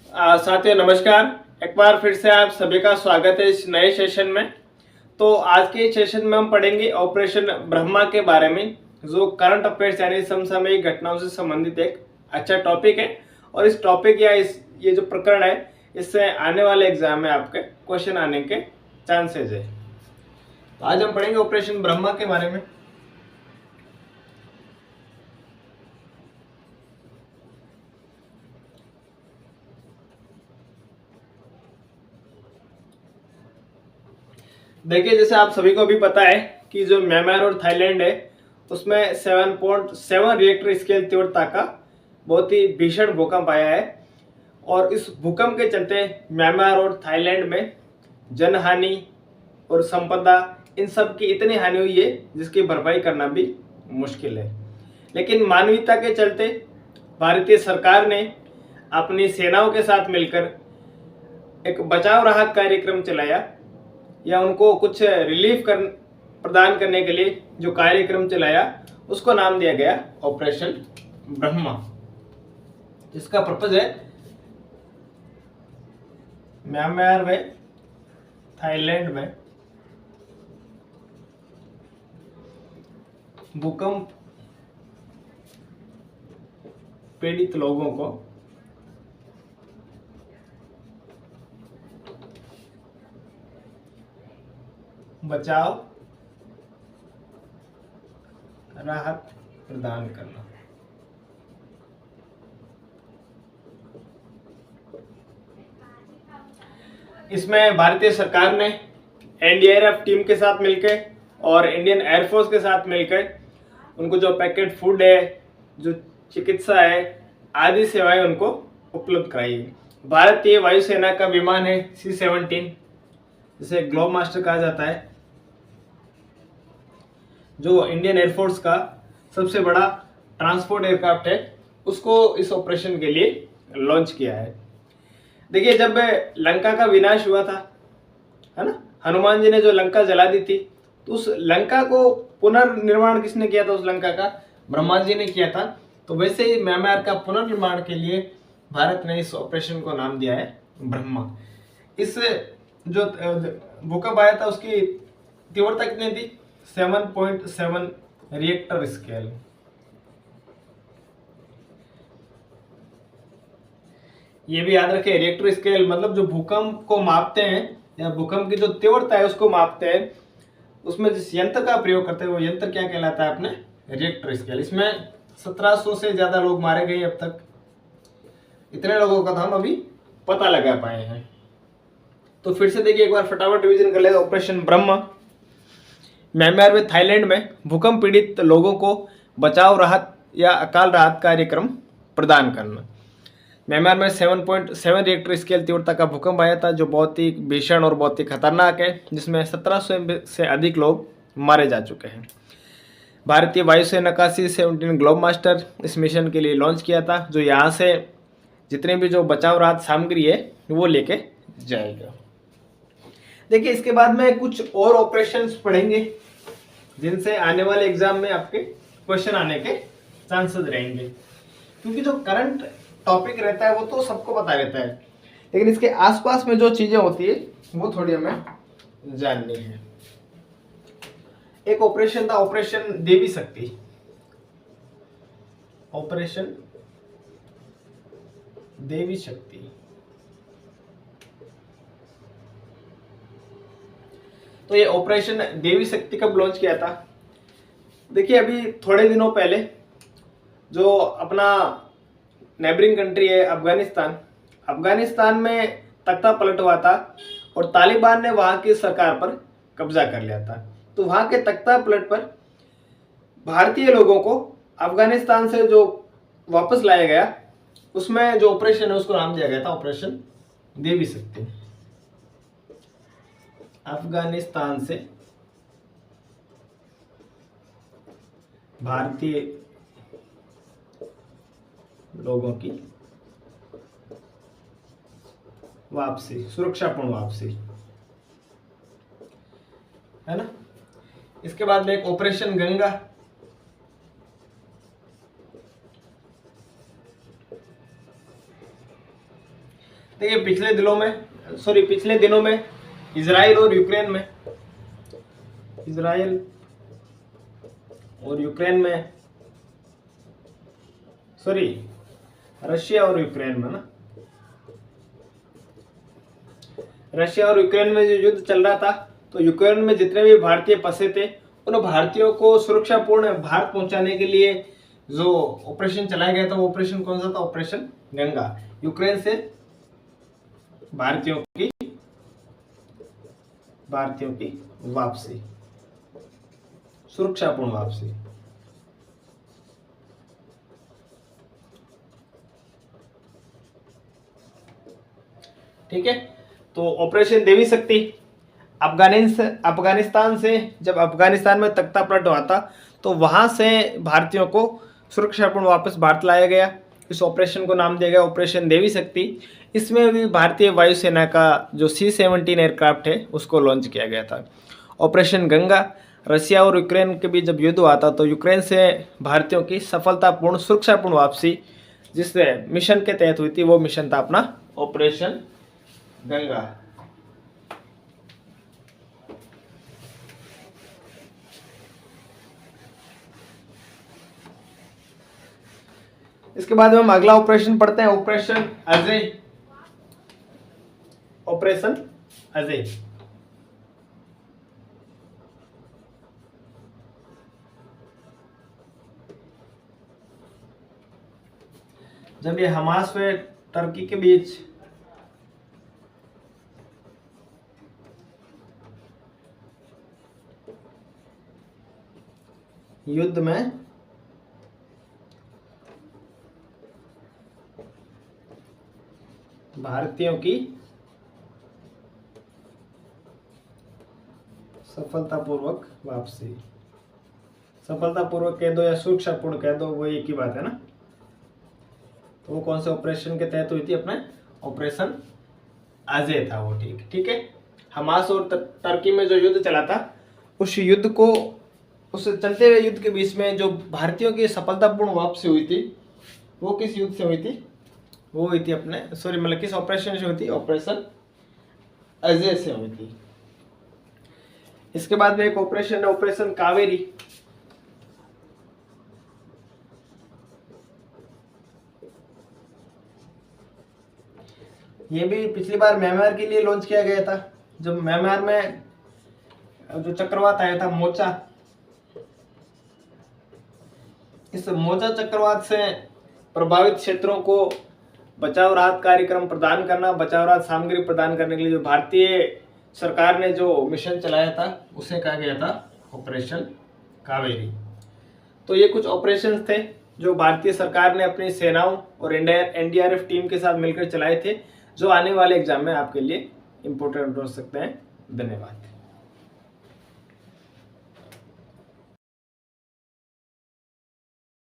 साथियों नमस्कार। एक बार फिर से आप सभी का स्वागत है इस नए सेशन में। तो आज के सेशन में हम पढ़ेंगे ऑपरेशन ब्रह्मा के बारे में, जो करंट अफेयर्स यानी समसामयिक घटनाओं से संबंधित एक अच्छा टॉपिक है। और इस टॉपिक या ये जो प्रकरण है, इससे आने वाले एग्जाम में आपके क्वेश्चन आने के चांसेस है। तो आज हम पढ़ेंगे ऑपरेशन ब्रह्मा के बारे में। देखिए, जैसे आप सभी को भी पता है कि जो म्यांमार और थाईलैंड है, उसमें 7.7 रिएक्टर स्केल तीव्रता का बहुत ही भीषण भूकंप आया है। और इस भूकंप के चलते म्यांमार और थाईलैंड में जनहानि और संपदा, इन सब की इतनी हानि हुई है जिसकी भरपाई करना भी मुश्किल है। लेकिन मानवीयता के चलते भारतीय सरकार ने अपनी सेनाओं के साथ मिलकर एक बचाव राहत कार्यक्रम चलाया, या उनको कुछ रिलीफ प्रदान करने के लिए जो कार्यक्रम चलाया, उसको नाम दिया गया ऑपरेशन ब्रह्मा। इसका पर्पज है म्यांमार में, थाईलैंड में भूकंप पीड़ित लोगों को बचाव राहत प्रदान करना। इसमें भारतीय सरकार ने एनडीआरएफ टीम के साथ मिलकर और इंडियन एयरफोर्स के साथ मिलकर उनको जो पैकेट फूड है, जो चिकित्सा है, आदि सेवाएं उनको उपलब्ध कराई। भारतीय वायुसेना का विमान है C-17, जिसे ग्लोब मास्टर कहा जाता है, जो इंडियन एयरफोर्स का सबसे बड़ा ट्रांसपोर्ट एयरक्राफ्ट है, उसको इस ऑपरेशन के लिए लॉन्च किया है। देखिए, जब लंका का विनाश हुआ था, है ना, हनुमान जी ने जो लंका जला दी थी, तो उस लंका को पुनर्निर्माण किसने किया था? उस लंका का ब्रह्मा जी ने किया था। तो वैसे ही म्यांमार का पुनर्निर्माण के लिए भारत ने इस ऑपरेशन को नाम दिया है ब्रह्मा। इस जो भूकंप आया था, उसकी तीव्रता कितनी थी? 7.7 रिएक्टर स्केल। ये भी याद रखें, रिएक्टर स्केल मतलब जो भूकंप को मापते हैं या भूकंप की जो तीव्रता है उसको मापते हैं, उसमें जिस यंत्र का प्रयोग करते हैं वो यंत्र क्या कहलाता है? अपने रिएक्टर स्केल। इसमें 1700 से ज्यादा लोग मारे गए अब तक। इतने लोगों का तो हम अभी पता लगा पाए हैं। तो फिर से देखिए, एक बार फटाफट रिवीजन कर लेगा। ऑपरेशन ब्रह्मा, म्यांमार में थाईलैंड में भूकंप पीड़ित लोगों को बचाव राहत या अकाल राहत कार्यक्रम प्रदान करना। म्यांमार में 7.7 रिएक्टर स्केल तीव्रता का भूकंप आया था, जो बहुत ही भीषण और बहुत ही खतरनाक है, जिसमें 1700 से अधिक लोग मारे जा चुके हैं। भारतीय वायुसेना का C-17 ग्लोब मास्टर इस मिशन के लिए लॉन्च किया था, जो यहाँ से जितने भी जो बचाव राहत सामग्री है वो लेके जाएगा। देखिए, इसके बाद में कुछ और ऑपरेशंस पढ़ेंगे जिनसे आने वाले एग्जाम में आपके क्वेश्चन आने के चांसेस रहेंगे, क्योंकि जो करंट टॉपिक रहता है वो तो सबको पता रहता है, लेकिन इसके आसपास में जो चीजें होती है वो थोड़ी हमें जाननी है। एक ऑपरेशन था ऑपरेशन देवी शक्ति। ऑपरेशन देवी शक्ति, तो ये ऑपरेशन देवी शक्ति कब लॉन्च किया था? देखिए, अभी थोड़े दिनों पहले जो अपना नेबरिंग कंट्री है अफगानिस्तान में तख्ता पलट हुआ था और तालिबान ने वहां की सरकार पर कब्जा कर लिया था। तो वहां के तख्ता पलट पर भारतीय लोगों को अफगानिस्तान से जो वापस लाया गया, उसमें जो ऑपरेशन है उसको नाम दिया गया था ऑपरेशन देवी शक्ति। अफगानिस्तान से भारतीय लोगों की वापसी, सुरक्षापूर्ण वापसी, है ना। इसके बाद में एक ऑपरेशन गंगा, देखिए पिछले दिनों में इजराइल और यूक्रेन में रशिया और यूक्रेन में जो युद्ध चल रहा था, तो यूक्रेन में जितने भी भारतीय फंसे थे उन भारतीयों को सुरक्षापूर्ण भारत पहुंचाने के लिए जो ऑपरेशन चलाया गया था, वो ऑपरेशन कौन सा था? ऑपरेशन गंगा। यूक्रेन से भारतीयों की वापसी, सुरक्षापूर्ण वापसी। ठीक है, तो ऑपरेशन देवी शक्ति अफगानिस्तान से, जब अफगानिस्तान में तख्ता पलट हुआ था, तो वहां से भारतीयों को सुरक्षापूर्ण वापस भारत लाया गया। इस ऑपरेशन को नाम दिया गया ऑपरेशन देवी शक्ति। इसमें भी भारतीय वायुसेना का जो C-17 एयरक्राफ्ट है उसको लॉन्च किया गया था। ऑपरेशन गंगा, रशिया और यूक्रेन के बीच जब युद्ध हुआ था, तो यूक्रेन से भारतीयों की सफलतापूर्ण सुरक्षापूर्ण वापसी जिस मिशन के तहत हुई थी, वो मिशन था अपना ऑपरेशन गंगा। इसके बाद हम अगला ऑपरेशन पढ़ते हैं, ऑपरेशन अजय। जब ये हमास व टर्की के बीच युद्ध में भारतीयों की सफलतापूर्वक वापसी, सफलतापूर्वक कह दो या सुरक्षापूर्ण कह दो, वो एक ही बात है ना। तो वो कौन से ऑपरेशन के तहत हुई थी? अपने ऑपरेशन अजय था वो। ठीक है। हमास और टर्की में जो युद्ध चला था, उस चलते हुए युद्ध के बीच में जो भारतीयों की सफलतापूर्ण वापसी हुई थी, वो किस युद्ध से हुई थी? वो हुई थी किस ऑपरेशन से हुई थी? ऑपरेशन अजय से हुई थी। इसके बाद में एक ऑपरेशन है, ऑपरेशन कावेरी। ये भी पिछली बार म्यांमार के लिए लॉन्च किया गया था। जब म्यांमार में जो चक्रवात आया था मोचा, इस मोचा चक्रवात से प्रभावित क्षेत्रों को बचाव राहत कार्यक्रम प्रदान करना, बचाव राहत सामग्री प्रदान करने के लिए जो भारतीय सरकार ने जो मिशन चलाया था, उसे कहा गया था ऑपरेशन कावेरी। तो ये कुछ ऑपरेशंस थे जो भारतीय सरकार ने अपनी सेनाओं और NDRF टीम के साथ मिलकर चलाए थे, जो आने वाले एग्जाम में आपके लिए इंपॉर्टेंट हो सकते हैं। धन्यवाद।